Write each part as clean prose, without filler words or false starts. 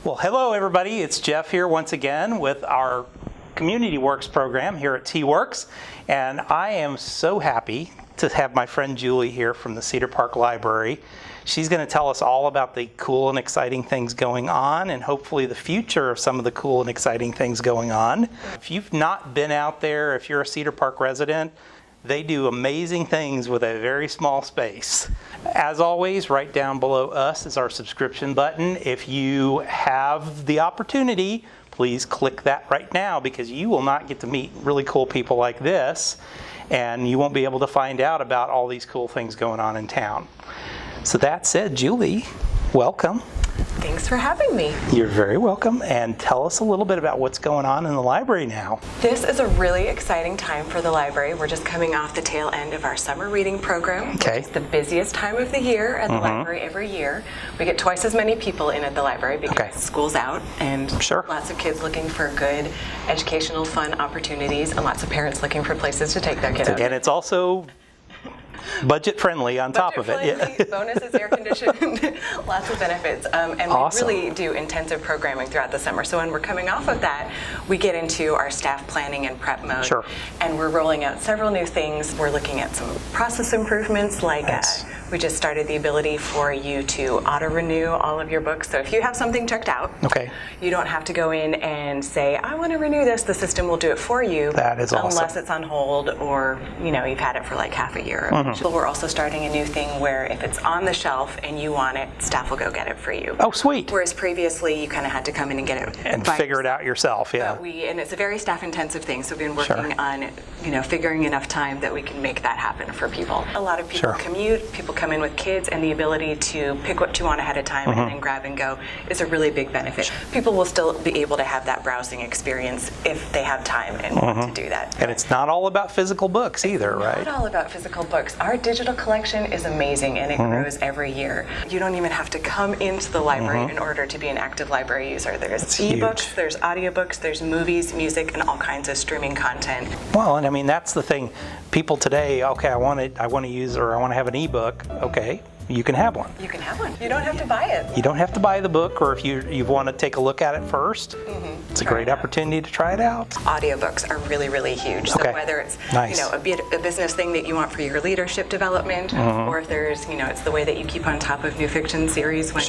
Well, hello everybody. It's Jeff here once again with our Community Works program here at T-Werx, and I am so happy to have my friend Julie here from the Cedar Park Library. She's going to tell us all about the cool and exciting things going on and hopefully the future of some of the cool and exciting things going on. If you've not been out there, if you're a Cedar Park resident, they do amazing things with a very small space. As always, right down below us is our subscription button. If you have the opportunity, please click that right now because you will not get to meet really cool people like this, and you won't be able to find out about all these cool things going on in town. So that said, Julie, welcome. Thanks for having me. You're very welcome, and tell us a little bit about what's going on in the library now. This is a really exciting time for the library. We're just coming off the tail end of our summer reading program. Okay. It's the busiest time of the year at the library every year. We get twice as many people in at the library because school's out and lots of kids looking for good educational, fun opportunities and lots of parents looking for places to take their kids. And it's also budget friendly on top of it. Yeah. Bonuses, air conditioned, lots of benefits. And we really do intensive programming throughout the summer. So when we're coming off of that, we get into our staff planning and prep mode. Sure. And we're rolling out several new things. We're looking at some process improvements, like we just started the ability for you to auto-renew all of your books. So if you have something checked out, you don't have to go in and say, I want to renew this. The system will do it for you. That is awesome. Unless it's on hold or you've had it for like half a year. But we're also starting a new thing where if it's on the shelf and you want it, staff will go get it for you. Oh, sweet. Whereas previously you kind of had to come in and get it and figure it out yourself. Yeah. And it's a very staff-intensive thing. So we've been working on figuring enough time that we can make that happen for people. A lot of people commute. People come in with kids, and the ability to pick what you want ahead of time and then grab and go is a really big benefit. People will still be able to have that browsing experience if they have time and want to do that. And it's not all about physical books either, right? Not all about physical books. Our digital collection is amazing, and it grows every year. You don't even have to come into the library in order to be an active librry user. There's e-books, there's audiobooks, there's movies, music, and all kinds of streaming content. Well, and I mean, that's the thing. People today, I want to use, or I want to have an e-book. Okay, you can have one. You can have one. You don't have to buy it. You don't have to buy the book, or if you want to take a look at it first, it's a great opportunity to try it out. Audiobooks are really, really huge. So whether it's a business thing that you want for your leadership development, or if there's it's the way that you keep on top of new fiction series when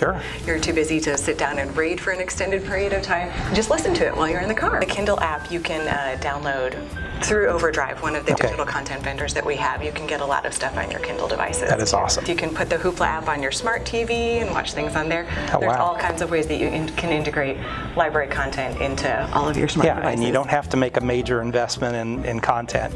you're too busy to sit down and read for an extended period of time, just listen to it while you're in the car. The Kindle app you can download through Overdrive, one of the digital content vendors that we have. You can get a lot of stuff on your Kindle devices. That is awesome. You can put the Hoopla app on your smart TV and watch things on there. There's all kinds of ways that you can integrate library content into all of your smart devices. And you don't have to make a major investment in content.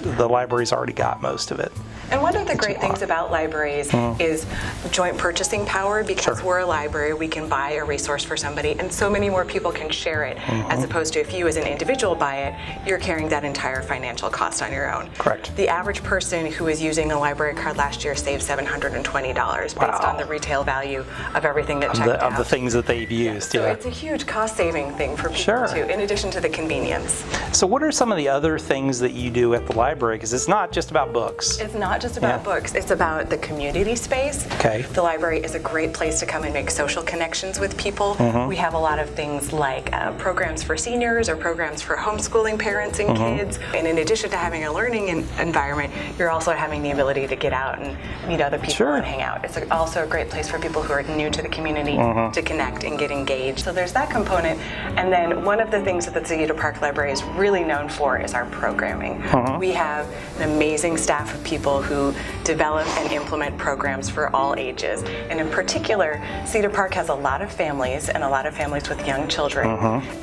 The library's already got most of it. And one of the great things about libraries is joint purchasing power. Because we're a library, we can buy a resource for somebody, and so many more people can share it, as opposed to if you as an individual buy it, you're carrying that entire financial cost on your own. Correct. The average person who is using a library card last year saved $720 based on the retail value of everything that checked out. Of the things that they've used, So it's a huge cost-saving thing for people too, in addition to the convenience. So what are some of the other things that you do at the library? Because it's not just about books. It's not just about books. It's about the community space. Okay. The library is a great place to come and make social connections with people. We have a lot of things like programs for seniors or programs for homeschooling parents and kids. And in addition to having a learning environment, you're also having the ability to get out and meet other people and hang out. It's also a great place for people who are new to the community to connect and get engaged. So there's that component. And then one of the things that the Cedar Park Library is really known for is our programming. We have an amazing staff of people who develop and implement programs for all ages. And in particular, Cedar Park has a lot of families and a lot of families with young children.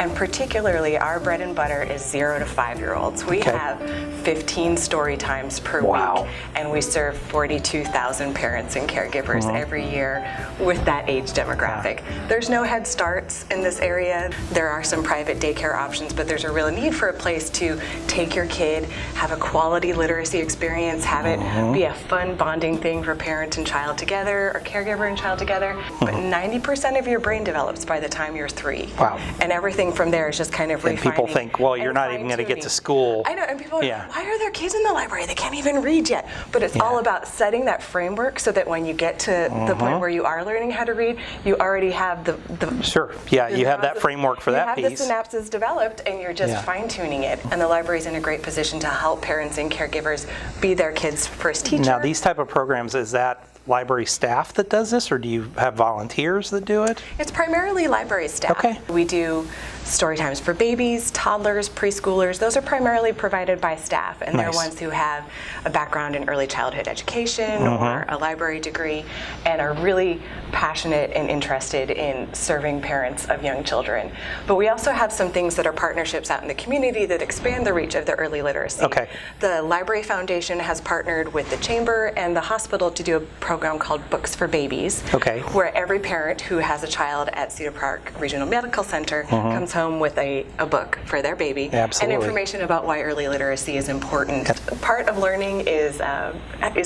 And particularly our bread and butter is 0 to 5-year-olds. We have 15 story times per week, and we serve 42,000 parents and caregivers every year with that age demographic. There's no Head Starts in this area. There are some private daycare options, but there's a real need for a place to take your kid, have a quality literacy experience, have it be a fun bonding thing for parent and child together or caregiver and child together. But 90% of your brain develops by the time you're 3. Wow. And everything from there is just kind of refining. And people think, well, you're not even going to get to school. I know, and people are like, why are there kids in the library? They can't even read yet. But it's all about setting that framework so that when you get to the point where you are learning how to read, you already have the Sure. Yeah, you have that framework for that piece. You have the synapses developed, and you're just fine-tuning it. And the library's in a great position to help parents and caregivers be their kids' first teacher. Now, these type of programs, is that library staff that does this, or do you have volunteers that do it? It's primarily library staff. Okay. We do story times for babies, toddlers, preschoolers. Those are primarily provided by staff, and they're ones who have a background in early childhood education or a library degree and are really passionate and interested in serving parents of young children. But we also have some things that are partnerships out in the community that expand the reach of the early literacy. Okay. The Library Foundation has partnered with the Chamber and the hospital to do a program called Books for Babies, where every parent who has a child at Cedar Park Regional Medical Center comes home with a book for their baby and information about why early literacy is important. Part of learning is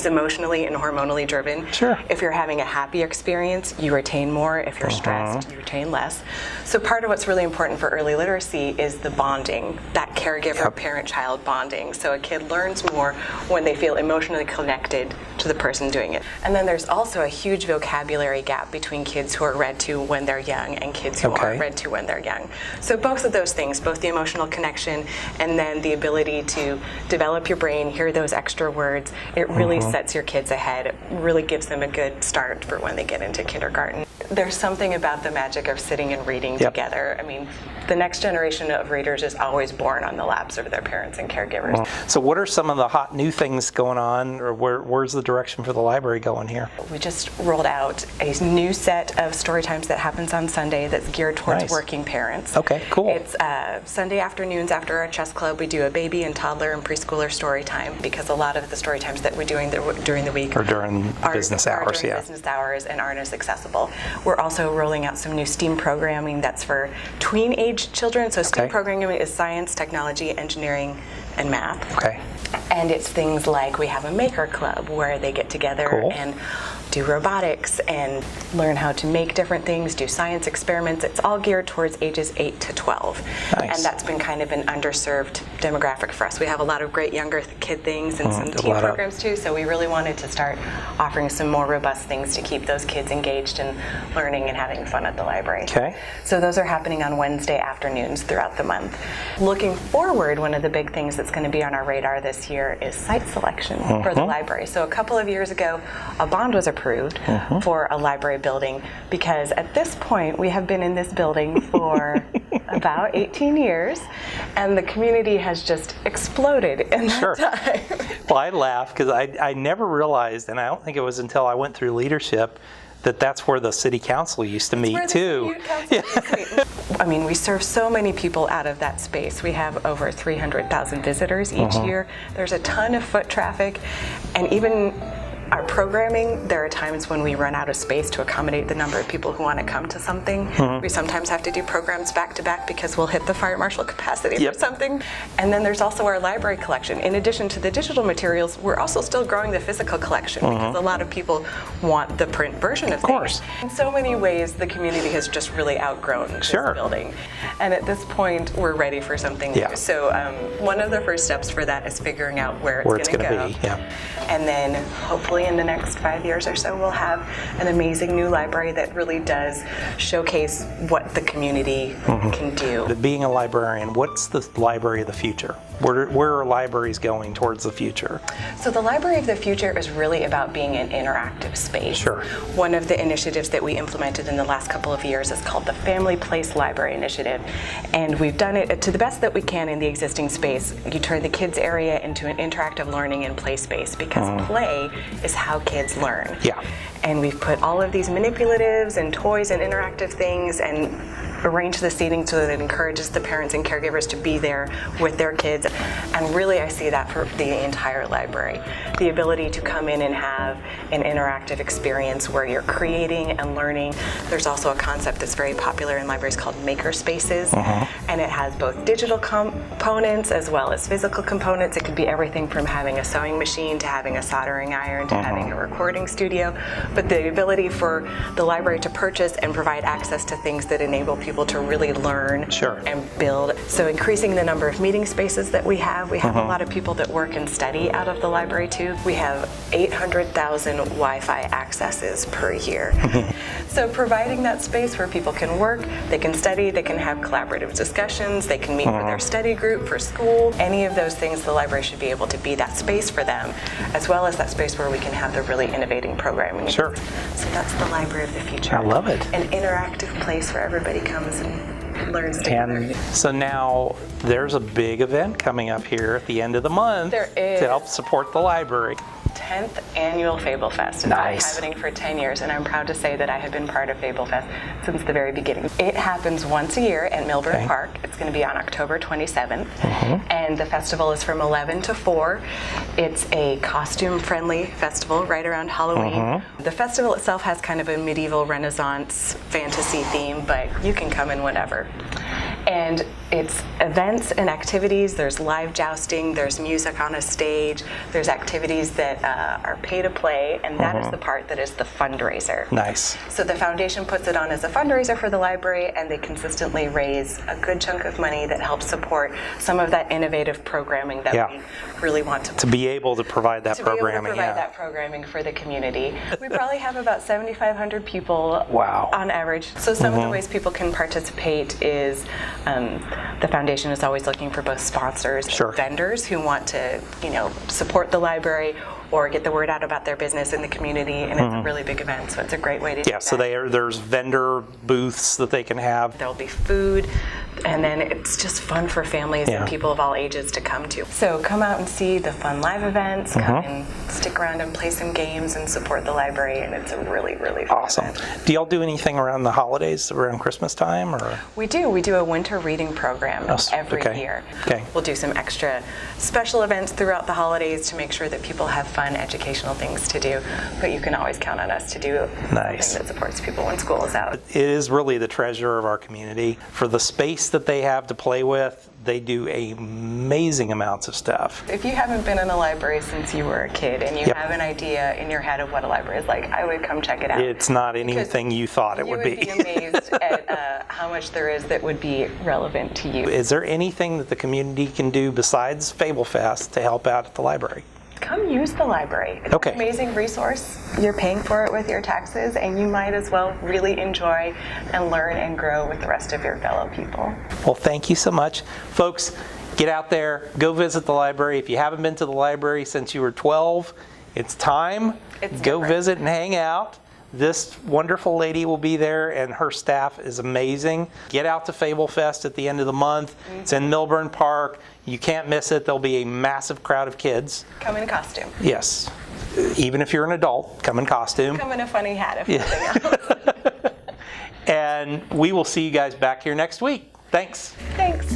emotionally and hormonally driven. Sure. If you're having a happy experience, you retain more. If you're stressed, you retain less. So part of what's really important for early literacy is the bonding, that caregiver parent-child bonding. So a kid learns more when they feel emotionally connected to the person doing it. And then there's also a huge vocabulary gap between kids who are read to when they're young and kids who aren't read to when they're young. So both of those things, both the emotional connection and then the ability to develop your brain, hear those extra words, it really sets your kids ahead. It really gives them a good start for when they get into kindergarten. There's something about the magic of sitting and reading together. I mean, the next generation of readers is always born on the laps of their parents and caregivers. So what are some of the hot new things going on, or where's the direction for the library going here? We just rolled out a new set of story times that happens on Sunday that's geared towards working parents. Okay, cool. It's Sunday afternoons after our chess club. We do a baby and toddler and preschooler story time, because a lot of the story times that we're doing during the week or during business hours, business hours and aren't as accessible. We're also rolling out some new STEAM programming that's for tween-age children. So STEAM programming is science, technology, engineering, and math. Okay. And it's things like we have a maker club where they get together and do robotics and learn how to make different things, do science experiments. It's all geared towards ages 8 to 12. And that's been kind of an underserved demographic for us. We have a lot of great younger kid things and some teen programs too, so we really wanted to start offering some more robust things to keep those kids engaged and learning and having fun at the library. Okay. So those are happening on Wednesday afternoons throughout the month. Looking forward, one of the big things that's going to be on our radar this year is site selection for the library. So a couple of years ago, a bond was approved for a library building, because at this point we have been in this building for about 18 years, and the community has just exploded in that time. Well, I laugh because I never realized, and I don't think it was until I went through leadership, that that's where the city council used to meet too. I mean, we serve so many people out of that space. We have over 300,000 visitors each year. There's a ton of foot traffic, and even our programming, there are times when we run out of space to accommodate the number of people who want to come to something. We sometimes have to do programs back to back because we'll hit the fire marshal capacity for something. And then there's also our library collection. In addition to the digital materials, we're also still growing the physical collection because a lot of people want the print version of things. In so many ways, the community has just really outgrown this building. And at this point, we're ready for something new. So one of the first steps for that is figuring out where it's going to go. And then hopefully in the next 5 years or so, we'll have an amazing new library that really does showcase what the community can do. Being a librarian, what's the library of the future? Where are libraries going towards the future? So the library of the future is really about being an interactive space. One of the initiatives that we implemented in the last couple of years is called the Family Place Library Initiative. And we've done it to the best that we can in the existing space. You turn the kids area into an interactive learning and play space, because play is how kids learn. And we've put all of these manipulatives and toys and interactive things and arrange the seating so that it encourages the parents and caregivers to be there with their kids. And really, I see that for the entire library. The ability to come in and have an interactive experience where you're creating and learning. There's also a concept that's very popular in libraries called maker spaces, and it has both digital components as well as physical components. It could be everything from having a sewing machine to having a soldering iron to having a recording studio, but the ability for the library to purchase and provide access to things that enable people to really learn and build. So increasing the number of meeting spaces that we have a lot of people that work and study out of the library too. We have 800,000 Wi-Fi accesses per year. So providing that space where people can work, they can study, they can have collaborative discussions, they can meet for their study group, for school, any of those things, the library should be able to be that space for them, as well as that space where we can have the really innovating programming. Sure. So that's the library of the future. I love it. An interactive place where everybody comes and learns together. And so now there's a big event coming up here at the end of the month There is. to help support the library. 10th annual Fable Fest. It's been happening for 10 years, and I'm proud to say that I have been part of Fable Fest since the very beginning. It happens once a year at Milburn Park. It's going to be on October 27th, and the festival is from 11 to 4. It's a costume-friendly festival right around Halloween. The festival itself has kind of a medieval Renaissance fantasy theme, but you can come in whatever. And it's events and activities. There's live jousting, there's music on a stage, there's activities that are pay to play, and that is the part that is the fundraiser. Nice. So the foundation puts it on as a fundraiser for the library, and they consistently raise a good chunk of money that helps support some of that innovative programming that we really want to be able to provide that programming. Be able to provide that programming for the community. We probably have about 7,500 people on average. So some of the ways people can participate is the foundation is always looking for both sponsors and vendors who want to, support the library or get the word out about their business in the community, and it's a really big event, so it's a great way to do that. So there's vendor booths that they can have. There'll be food, and then it's just fun for families and people of all ages to come to. So come out and see the fun live events, come and stick around and play some games and support the library, and it's a really, really fun event. Do y'all do anything around the holidays, around Christmas time? Or? We do a winter reading program every year. We'll do some extra special events throughout the holidays to make sure that people have fun educational things to do, but you can always count on us to do something that supports people when school is out. It is really the treasure of our community. For the space that they have to play with, they do amazing amounts of stuff. If you haven't been in a library since you were a kid and you have an idea in your head of what a library is like, I would come check it out. It's not anything you thought it would be. You would be amazed at how much there is that would be relevant to you. Is there anything that the community can do besides Fable Fest to help out at the library? Come use the library. It's an amazing resource. You're paying for it with your taxes, and you might as well really enjoy and learn and grow with the rest of your fellow people. Well, thank you so much. Folks, get out there, go visit the library. If you haven't been to the library since you were 12, it's time. Go visit and hang out. This wonderful lady will be there, and her staff is amazing. Get out to Fable Fest at the end of the month. It's in Milburn Park. You can't miss it. There'll be a massive crowd of kids. Come in costume. Yes. Even if you're an adult, come in costume. Come in a funny hat if nothing else. And we will see you guys back here next week. Thanks. Thanks.